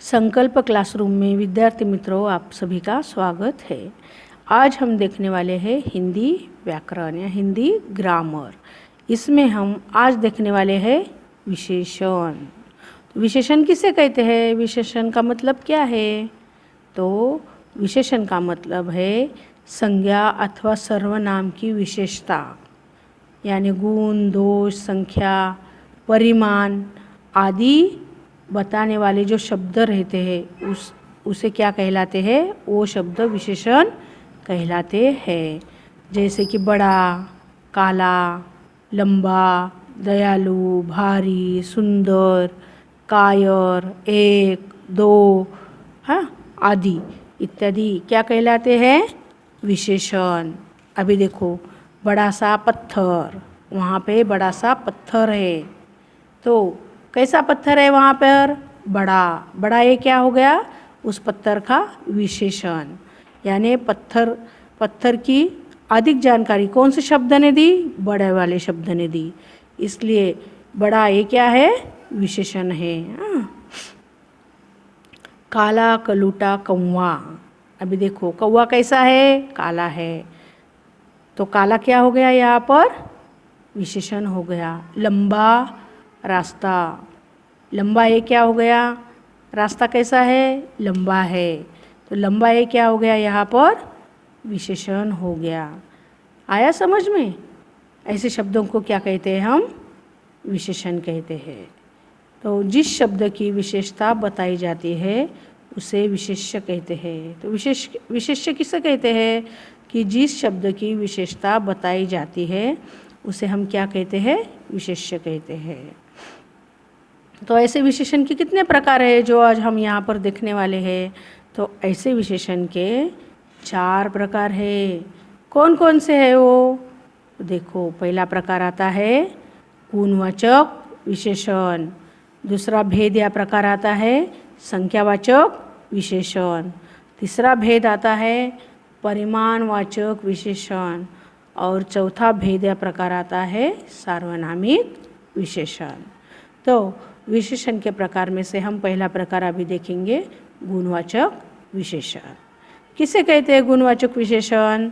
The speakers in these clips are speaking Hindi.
संकल्प क्लासरूम में विद्यार्थी मित्रों, आप सभी का स्वागत है। आज हम देखने वाले हैं हिंदी व्याकरण या हिंदी ग्रामर। इसमें हम आज देखने वाले हैं विशेषण। तो विशेषण किसे कहते हैं? विशेषण का मतलब क्या है? तो विशेषण का मतलब है संज्ञा अथवा सर्वनाम की विशेषता, यानी गुण, दोष, संख्या, परिमाण आदि बताने वाले जो शब्द रहते हैं उसे क्या कहलाते हैं? वो शब्द विशेषण कहलाते हैं। जैसे कि बड़ा, काला, लंबा, दयालु, भारी, सुंदर, कायर, एक, दो, हाँ आदि इत्यादि क्या कहलाते हैं? विशेषण। अभी देखो, बड़ा सा पत्थर, वहाँ पे बड़ा सा पत्थर है, तो कैसा पत्थर है वहाँ पर? बड़ा। बड़ा ये क्या हो गया? उस पत्थर का विशेषण। यानी पत्थर की अधिक जानकारी कौन से शब्द ने दी? बड़े वाले शब्द ने दी, इसलिए बड़ा ये क्या है? विशेषण है। काला, कलूटा, कौवा। अभी देखो, कौवा कैसा है? काला है, तो काला क्या हो गया? यहाँ पर विशेषण हो गया। लंबा, रास्ता, लंबा ये क्या हो गया? रास्ता कैसा है? लंबा है, तो लंबा ये क्या हो गया? यहाँ पर विशेषण हो गया। आया समझ में? ऐसे शब्दों को क्या कहते हैं हम? विशेषण कहते हैं। तो जिस शब्द की विशेषता बताई जाती है उसे विशेष्य कहते हैं। तो विशेष्य किसे कहते हैं? कि जिस शब्द की विशेषता बताई जाती है उसे हम क्या कहते हैं? विशेष्य कहते हैं। तो ऐसे विशेषण के कितने प्रकार है जो आज हम यहाँ पर देखने वाले हैं? तो ऐसे विशेषण के 4 प्रकार है। कौन कौन से है वो? देखो, पहला प्रकार आता है गुणवाचक विशेषण। दूसरा भेद या प्रकार आता है संख्यावाचक विशेषण। तीसरा भेद आता है परिमाणवाचक विशेषण। और चौथा भेद या प्रकार आता है सार्वनामिक विशेषण। तो विशेषण के प्रकार में से हम पहला प्रकार अभी देखेंगे, गुणवाचक विशेषण। किसे कहते हैं गुणवाचक विशेषण?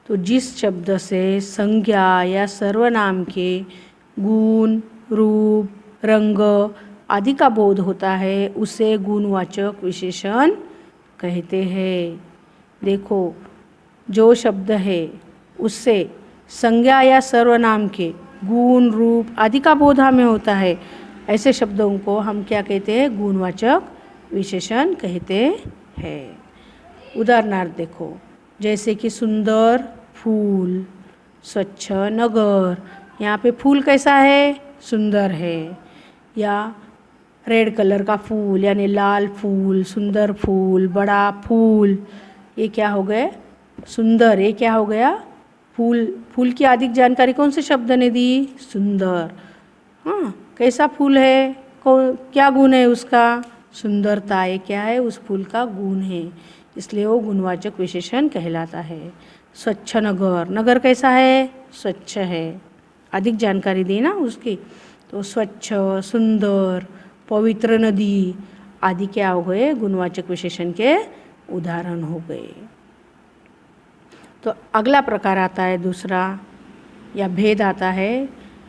तो जिस शब्द से संज्ञा या सर्वनाम के गुण, रूप, रंग आदि का बोध होता है उसे गुणवाचक विशेषण कहते हैं। देखो, जो शब्द है उससे संज्ञा या सर्वनाम के गुण, रूप आदि का बोध हमें होता है, ऐसे शब्दों को हम क्या कहते हैं? गुणवाचक विशेषण कहते हैं। उदाहरणार्थ देखो, जैसे कि सुंदर फूल, स्वच्छ नगर। यहाँ पे फूल कैसा है? सुंदर है। या रेड कलर का फूल, यानी लाल फूल, सुंदर फूल, बड़ा फूल, ये क्या हो गए? सुंदर। ये क्या हो गया? फूल की अधिक जानकारी कौन से शब्द ने दी? सुंदर। हाँ, कैसा फूल है? क्या गुण है उसका? सुंदरता। ये क्या है? उस फूल का गुण है, इसलिए वो गुणवाचक विशेषण कहलाता है। स्वच्छ नगर, नगर कैसा है? स्वच्छ है, अधिक जानकारी दी ना उसकी, तो स्वच्छ, सुंदर, पवित्र नदी आदि क्या हो गए? गुणवाचक विशेषण के उदाहरण हो गए। तो अगला प्रकार आता है दूसरा, या भेद आता है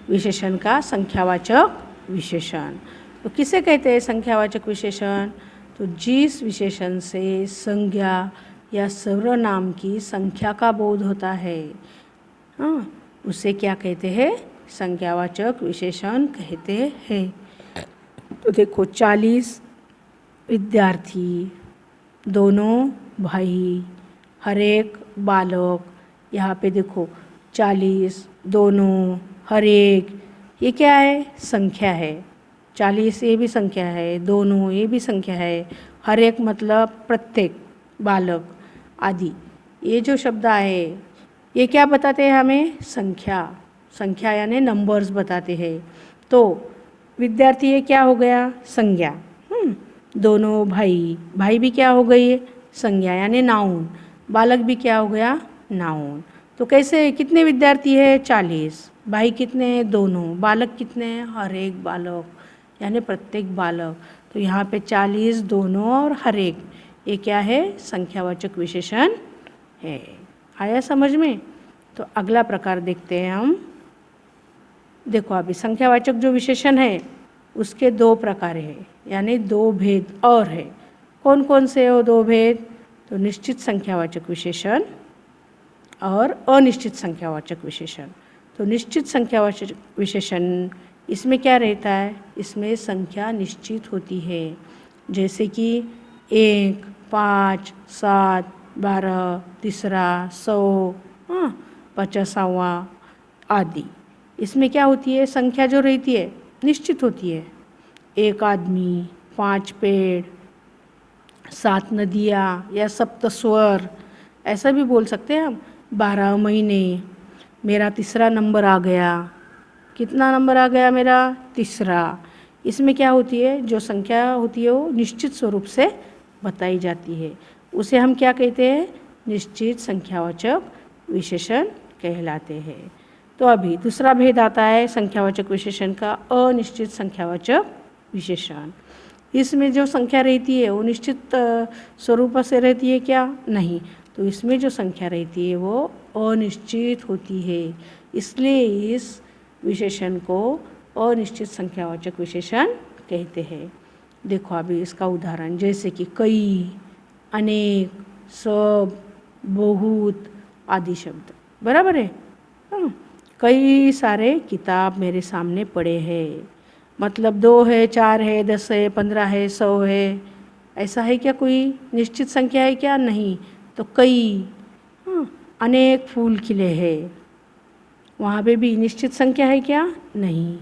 विशेषण का संख्यावाचक विशेषण। तो किसे कहते हैं संख्यावाचक विशेषण? तो जिस विशेषण से संज्ञा या सर्वनाम की संख्या का बोध होता है, हाँ, उसे क्या कहते हैं? संख्यावाचक विशेषण कहते हैं। तो देखो, 40 विद्यार्थी, दोनों भाई, हर एक बालक। यहाँ पे देखो 40, दोनों, हर एक, ये क्या है? संख्या है। 40 ये भी संख्या है, दोनों ये भी संख्या है, हर एक मतलब प्रत्येक, बालक आदि। ये जो शब्द आए ये क्या बताते हैं हमें? संख्या। संख्या यानी नंबर्स बताते हैं। तो विद्यार्थी ये क्या हो गया? संज्ञा। दोनों भाई, भाई भी क्या हो गई? संज्ञा यानी नाउन। बालक भी क्या हो गया? नाउन। तो कैसे, कितने विद्यार्थी है? 40। भाई कितने हैं? दोनों। बालक कितने हैं? हर एक बालक, यानी प्रत्येक बालक। तो यहाँ पे 40, दोनों और हर एक, ये क्या है? संख्यावाचक विशेषण है। आया समझ में? तो अगला प्रकार देखते हैं हम। देखो अभी संख्यावाचक जो विशेषण है उसके 2 प्रकार हैं, यानी 2 भेद और है। कौन कौन से वो 2 भेद? तो निश्चित संख्यावाचक विशेषण और अनिश्चित संख्यावाचक विशेषण। तो निश्चित संख्यावाचक विशेषण इसमें क्या रहता है? इसमें संख्या निश्चित होती है, जैसे कि 1, 5, 7, 12, तीसरा, 100, 50वां आदि। इसमें क्या होती है? संख्या जो रहती है निश्चित होती है। 1 आदमी, 5 पेड़, 7 नदियाँ या सप्त स्वर, ऐसा भी बोल सकते हैं हम। 12 महीने, मेरा तीसरा नंबर आ गया। कितना नंबर आ गया मेरा? तीसरा। इसमें क्या होती है? जो संख्या होती है वो निश्चित स्वरूप से बताई जाती है, उसे हम क्या कहते हैं? निश्चित संख्यावाचक विशेषण कहलाते हैं। तो अभी दूसरा भेद आता है संख्यावाचक विशेषण का, अनिश्चित संख्यावाचक विशेषण। इसमें जो संख्या रहती है वो निश्चित स्वरूप से रहती है क्या? नहीं। तो इसमें जो संख्या रहती है वो अनिश्चित होती है, इसलिए इस विशेषण को अनिश्चित संख्यावाचक विशेषण कहते हैं। देखो अभी इसका उदाहरण, जैसे कि कई, अनेक, सब, बहुत आदि शब्द। बराबर है? कई सारे किताब मेरे सामने पड़े हैं, मतलब 2 है, 4 है, 10 है, 15 है, 100 है। ऐसा है क्या? कोई निश्चित संख्या है क्या? नहीं। तो कई। अनेक फूल खिले हैं, वहाँ पे भी निश्चित संख्या है क्या? नहीं।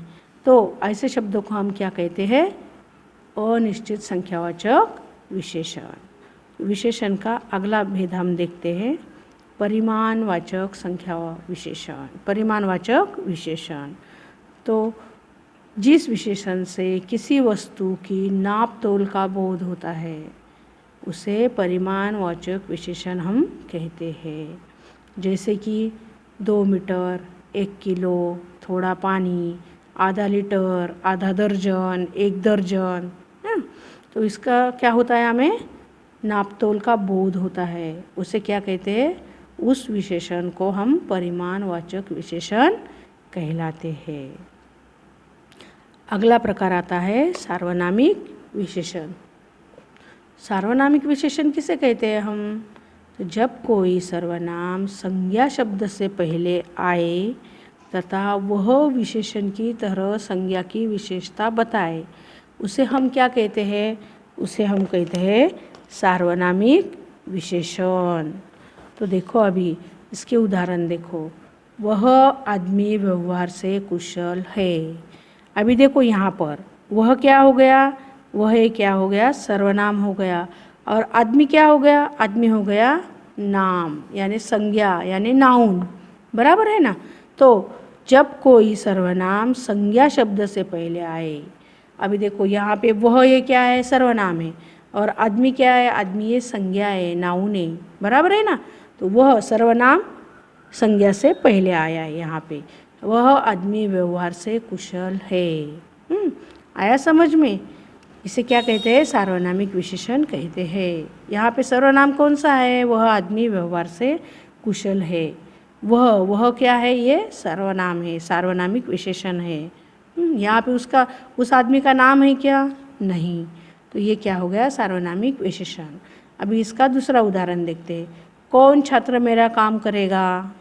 तो ऐसे शब्दों को हम क्या कहते हैं? अनिश्चित संख्यावाचक विशेषण। विशेषण का अगला भेद हम देखते हैं, परिमाणवाचक संख्या विशेषण। परिमाणवाचक विशेषण, तो जिस विशेषण से किसी वस्तु की नाप तोल का बोध होता है उसे परिमाणवाचक विशेषण हम कहते हैं। जैसे कि 2 मीटर, 1 किलो, थोड़ा पानी, आधा लीटर, आधा दर्जन, 1 दर्जन। तो इसका क्या होता है? हमें नाप तोल का बोध होता है, उसे क्या कहते हैं? उस विशेषण को हम परिमाणवाचक विशेषण कहलाते हैं। अगला प्रकार आता है सार्वनामिक विशेषण। सार्वनामिक विशेषण किसे कहते हैं हम? तो जब कोई सर्वनाम संज्ञा शब्द से पहले आए तथा वह विशेषण की तरह संज्ञा की विशेषता बताए, उसे हम क्या कहते हैं? उसे हम कहते हैं सार्वनामिक विशेषण। तो देखो अभी इसके उदाहरण देखो, वह आदमी व्यवहार से कुशल है। अभी देखो यहाँ पर वह क्या हो गया? वह क्या हो गया? सर्वनाम हो गया। और आदमी क्या हो गया? आदमी हो गया नाम, यानी संज्ञा, यानी नाउन। बराबर है ना? तो जब कोई सर्वनाम संज्ञा शब्द से पहले आए, अभी देखो यहाँ पे वह ये क्या है? सर्वनाम है। और आदमी क्या है? आदमी ये संज्ञा है, नाउन है। बराबर है ना? तो वह सर्वनाम संज्ञा से पहले आया है यहाँ पे। वह आदमी व्यवहार से कुशल है। आया समझ में? इसे क्या कहते हैं? सार्वनामिक विशेषण कहते हैं। यहाँ पे सर्वनाम कौन सा है? वह आदमी व्यवहार से कुशल है। वह क्या है? ये सर्वनाम है, सार्वनामिक विशेषण है। यहाँ पे उसका, उस आदमी का नाम है क्या? नहीं। तो ये क्या हो गया? सार्वनामिक विशेषण। अभी इसका दूसरा उदाहरण देखते हैं। कौन छात्र मेरा काम करेगा?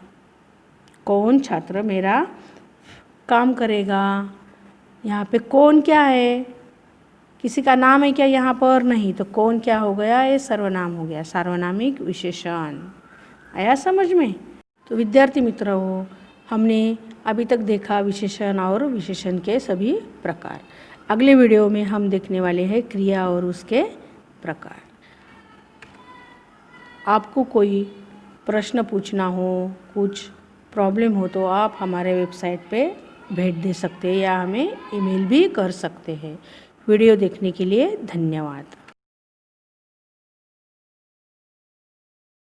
कौन छात्र मेरा काम करेगा? यहाँ पे कौन क्या है? किसी का नाम है क्या यहाँ पर? नहीं। तो कौन क्या हो गया? ये सर्वनाम हो गया, सार्वनामिक विशेषण। आया समझ में? तो विद्यार्थी मित्रों, हमने अभी तक देखा विशेषण और विशेषण के सभी प्रकार। अगले वीडियो में हम देखने वाले हैं क्रिया और उसके प्रकार। आपको कोई प्रश्न पूछना हो, कुछ प्रॉब्लम हो तो आप हमारे वेबसाइट पे भेज दे सकते हैं या हमें ईमेल भी कर सकते हैं। वीडियो देखने के लिए धन्यवाद।